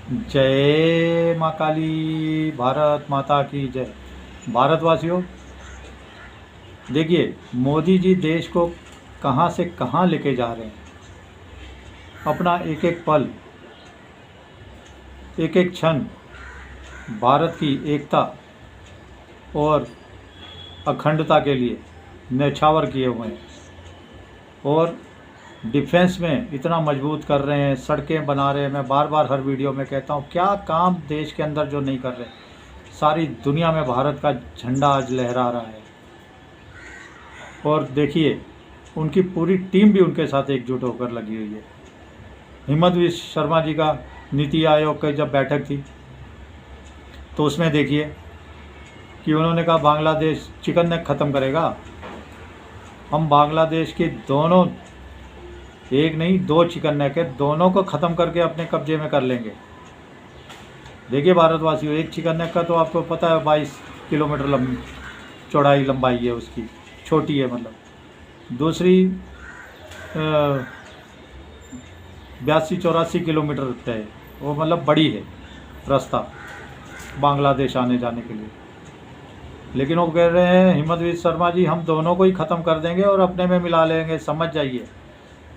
जय माँ काली, भारत माता की जय। भारतवासियों, देखिए मोदी जी देश को कहाँ से कहाँ लेके जा रहे हैं। अपना एक एक पल, एक एक क्षण भारत की एकता और अखंडता के लिए न्यौछावर किए हुए हैं और डिफेंस में इतना मजबूत कर रहे हैं, सड़कें बना रहे हैं। मैं बार बार हर वीडियो में कहता हूँ, क्या काम देश के अंदर जो नहीं कर रहे। सारी दुनिया में भारत का झंडा आज लहरा रहा है। और देखिए, उनकी पूरी टीम भी उनके साथ एकजुट होकर लगी हुई है। हिमंत विश्व शर्मा जी का नीति आयोग की जब बैठक थी तो उसमें देखिए कि उन्होंने कहा बांग्लादेश चिकन नेक ख़त्म करेगा। हम बांग्लादेश के दोनों, एक नहीं दो चिकन नेक है, दोनों को ख़त्म करके अपने कब्जे में कर लेंगे। देखिए भारतवासियों, एक चिकन नेक का तो आपको पता है 22 किलोमीटर चौड़ाई लंबाई है उसकी, छोटी है मतलब। दूसरी 82-84 किलोमीटर है, वो मतलब बड़ी है रास्ता बांग्लादेश आने जाने के लिए। लेकिन वो कह रहे हैं हिमंत विश्व शर्मा जी, हम दोनों को ही ख़त्म कर देंगे और अपने में मिला लेंगे। समझ जाइए,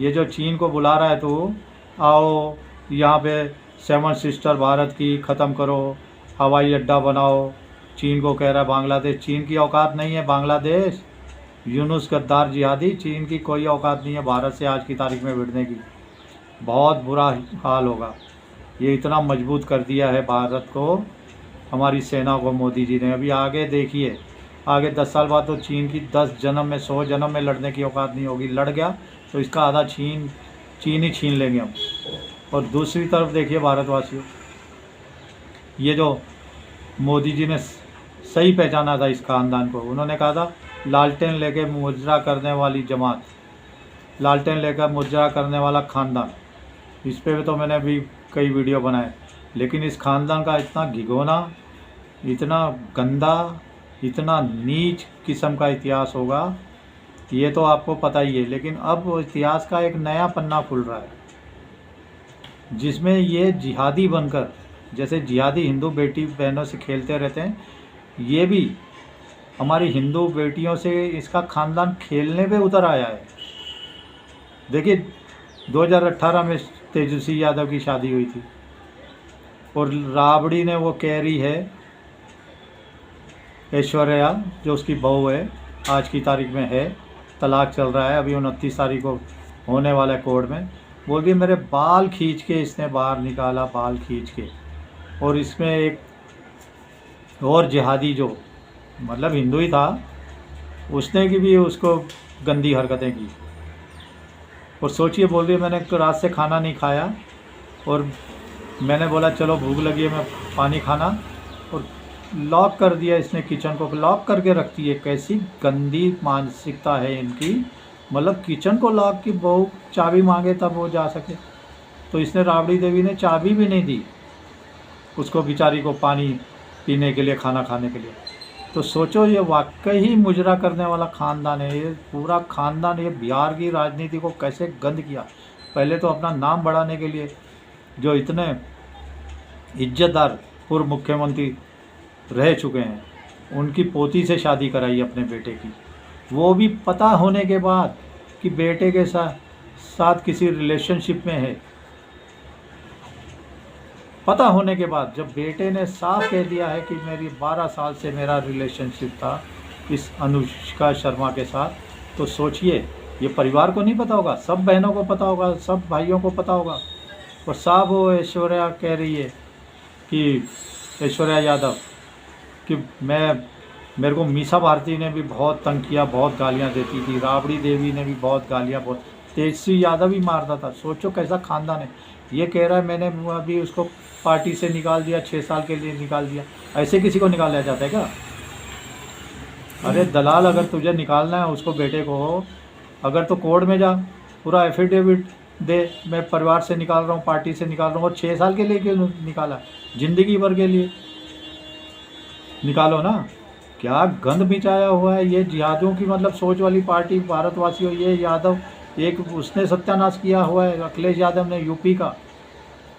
ये जो चीन को बुला रहा है तो आओ यहाँ पे 7 सिस्टर भारत की ख़त्म करो, हवाई अड्डा बनाओ। चीन को कह रहा है बांग्लादेश, चीन की औकात नहीं है बांग्लादेश। यूनुस गद्दार जिहादी, चीन की कोई औकात नहीं है भारत से आज की तारीख में भिड़ने की। बहुत बुरा हाल होगा। ये इतना मजबूत कर दिया है भारत को, हमारी सेना को मोदी जी ने। अभी आगे देखिए, आगे 10 साल बाद तो चीन की 10 जन्म में 100 जन्म में लड़ने की औकात नहीं होगी। लड़ गया तो इसका आधा चीन ही छीन लेंगे हम। और दूसरी तरफ देखिए भारतवासियों, ये जो मोदी जी ने सही पहचाना था इस खानदान को। उन्होंने कहा था लालटेन लेके मुजरा करने वाली जमात, लालटेन लेकर मुजरा करने वाला खानदान। इस पे भी तो मैंने अभी कई वीडियो बनाए। लेकिन इस खानदान का इतना घिनौना, इतना गंदा, इतना नीच किस्म का इतिहास होगा, ये तो आपको पता ही है। लेकिन अब इतिहास का एक नया पन्ना खुल रहा है जिसमें ये जिहादी बनकर, जैसे जिहादी हिंदू बेटी बहनों से खेलते रहते हैं, ये भी हमारी हिंदू बेटियों से इसका खानदान खेलने पे उतर आया है। देखिए 2018 में तेजस्वी यादव की शादी हुई थी और राबड़ी ने वो कह रही है ऐश्वर्या, जो उसकी बहू है, आज की तारीख में है, तलाक चल रहा है, अभी 29 तारीख को होने वाला है कोर्ट में। बोल रही मेरे बाल खींच के इसने बाहर निकाला, बाल खींच के। और इसमें एक और जिहादी जो मतलब हिंदू ही था, उसने की भी उसको गंदी हरकतें की। और सोचिए, बोल रही है मैंने रात से खाना नहीं खाया और मैंने बोला चलो भूख लगी है, मैं पानी खाना, और लॉक कर दिया इसने, किचन को लॉक करके रखती है। कैसी गंदी मानसिकता है इनकी। मतलब किचन को लॉक की, बहू चाबी मांगे तब वो जा सके। तो इसने, राबड़ी देवी ने चाबी भी नहीं दी उसको बेचारी को पानी पीने के लिए, खाना खाने के लिए। तो सोचो, ये वाकई ही मुजरा करने वाला ख़ानदान है। ये पूरा ख़ानदान ये बिहार की राजनीति को कैसे गंद किया। पहले तो अपना नाम बढ़ाने के लिए जो इतने इज्जतदार पूर्व मुख्यमंत्री रह चुके हैं, उनकी पोती से शादी कराई अपने बेटे की, वो भी पता होने के बाद कि बेटे के साथ किसी रिलेशनशिप में है। पता होने के बाद जब बेटे ने साफ कह दिया है कि मेरी 12 साल से मेरा रिलेशनशिप था इस अनुष्का शर्मा के साथ, तो सोचिए, ये परिवार को नहीं पता होगा, सब बहनों को पता होगा, सब भाइयों को पता होगा। और साफ वो ऐश्वर्या कह रही है कि ऐश्वर्या यादव कि मेरे को मीसा भारती ने भी बहुत तंग किया, बहुत गालियाँ देती थी, राबड़ी देवी ने भी बहुत गालियाँ, बहुत तेजस्वी यादव ही मारता था। सोचो कैसा खानदान है। ये कह रहा है मैंने अभी उसको पार्टी से निकाल दिया, 6 साल के लिए निकाल दिया। ऐसे किसी को निकाला जाता है क्या? अरे दलाल, अगर तुझे निकालना है उसको, बेटे को, अगर तो कोर्ट में जा, पूरा एफिडेविट दे, मैं परिवार से निकाल रहा हूँ, पार्टी से निकाल रहा हूँ। और 6 साल के लिए क्यों निकाला? ज़िंदगी भर के लिए निकालो ना। क्या गंद बिछाया हुआ है ये जिहादियों की, मतलब सोच वाली पार्टी। भारतवासियों, ये यादव एक उसने सत्यानाश किया हुआ है, अखिलेश यादव ने, यूपी का।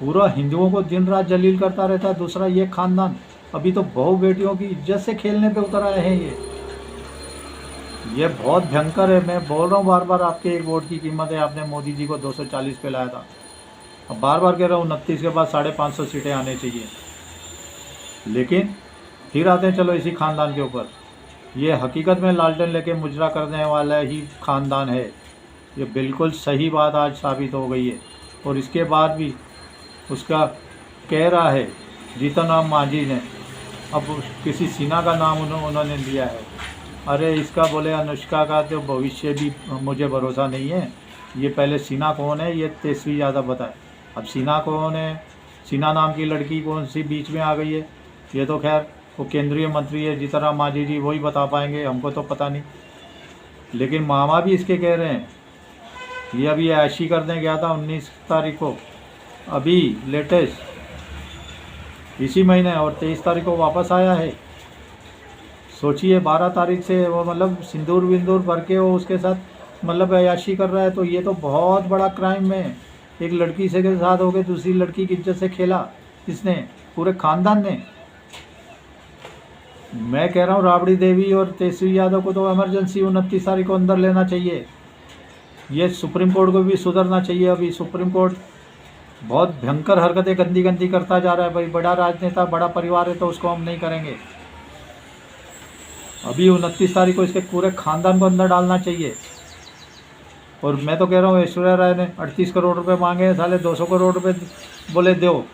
पूरा हिंदुओं को दिन रात जलील करता रहता है। दूसरा ये खानदान अभी तो बहू बेटियों की इज्जत से खेलने पे उतर आए हैं। ये बहुत भयंकर है। मैं बोल रहा हूँ बार बार, आपके एक वोट की कीमत है। आपने मोदी जी को 240 पे लाया था, अब बार बार कह रहा हूँ 29 के बाद 550 सीटें आने चाहिए, लेकिन फिर आते हैं चलो इसी खानदान के ऊपर। ये हकीकत में लालटेन लेके मुजरा करने वाला ही खानदान है। ये बिल्कुल सही बात आज साबित हो गई है। और इसके बाद भी उसका कह रहा है जीतन राम मांझी ने, अब किसी सिन्हा का नाम उन्होंने लिया है। अरे इसका बोले अनुष्का का तो भविष्य भी मुझे भरोसा नहीं है। ये पहले सिन्हा कौन है ये तेजस्वी यादव बताए। अब सिन्हा कौन है, सिन्हा नाम की लड़की कौन सी बीच में आ गई है, ये तो खैर वो केंद्रीय मंत्री है जीतन राम मांझी जी, वही बता पाएंगे, हमको तो पता नहीं। लेकिन मामा भी इसके कह रहे हैं। ये अभी ऐशी करने गया था 19 तारीख को, अभी लेटेस्ट इसी महीने, और 23 तारीख को वापस आया है। सोचिए 12 तारीख से वो मतलब सिंदूर विंदूर भर के वो उसके साथ मतलब अयाशी कर रहा है। तो ये तो बहुत बड़ा क्राइम है। एक लड़की से के साथ होकर दूसरी लड़की की इज्जत से खेला इसने, पूरे खानदान ने। मैं कह रहा हूँ राबड़ी देवी और तेजस्वी यादव को तो इमरजेंसी 29 तारीख को अंदर लेना चाहिए। ये सुप्रीम कोर्ट को भी सुधरना चाहिए। अभी सुप्रीम कोर्ट बहुत भयंकर हरकतें गंदी गंदी करता जा रहा है। भाई बड़ा राजनेता बड़ा परिवार है तो उसको हम नहीं करेंगे। अभी 29 तारीख को इसके पूरे खानदान को अंदर डालना चाहिए। और मैं तो कह रहा हूँ ऐश्वर्या राय ने 38 करोड़ रुपए मांगे हैं, साले 200 करोड़ रुपए बोले दो।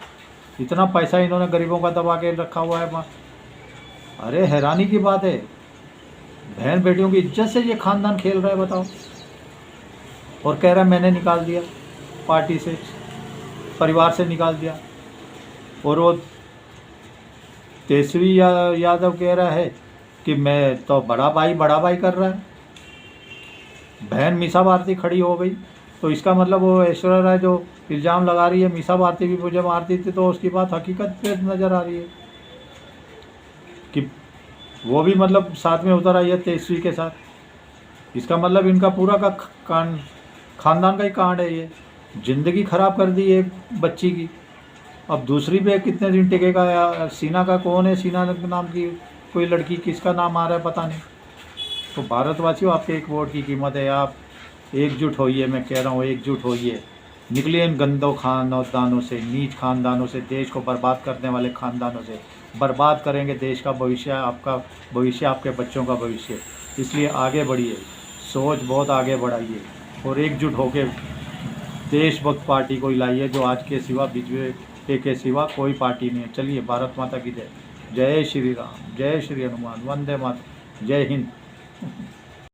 इतना पैसा इन्होंने गरीबों का दबा के रखा हुआ है। अरे हैरानी की बात है, बहन बेटियों की इज्जत से ये खानदान खेल रहा है, बताओ। और कह रहा है मैंने निकाल दिया पार्टी से, परिवार से निकाल दिया। और वो तेजस्वी यादव कह रहा है कि मैं तो बड़ा भाई कर रहा है। बहन मीसा भारती खड़ी हो गई, तो इसका मतलब वो ऐश्वर्या राय जो इल्ज़ाम लगा रही है मीसा भारती भी मुझे मारती थी, तो उसकी बात हकीकत पे नज़र आ रही है कि वो भी मतलब साथ में उतर आई है तेजस्वी के साथ। इसका मतलब इनका पूरा का खानदान का ही कांड है। ये ज़िंदगी ख़राब कर दी एक बच्ची की। अब दूसरी पे कितने दिन टिकेगा। या सीना का कौन है, सीना नाम की कोई लड़की, किसका नाम आ रहा है पता नहीं। तो भारतवासियों आपके एक वोट की कीमत है। आप एकजुट होइए, मैं कह रहा हूँ एकजुट होइए। निकलिए इन गंदों खानदानों से, नीच खानदानों से, देश को बर्बाद करने वाले खानदानों से। बर्बाद करेंगे देश का भविष्य, आपका भविष्य, आपके बच्चों का भविष्य। इसलिए आगे बढ़िए, सोच बहुत आगे बढ़ाइए और एकजुट होकर देशभक्त पार्टी को लाइए, जो आज के सिवा बीजेपी के सिवा कोई पार्टी नहीं है। चलिए, भारत माता की जय। जय श्री राम, जय श्री हनुमान, वंदे मातरम, जय हिंद।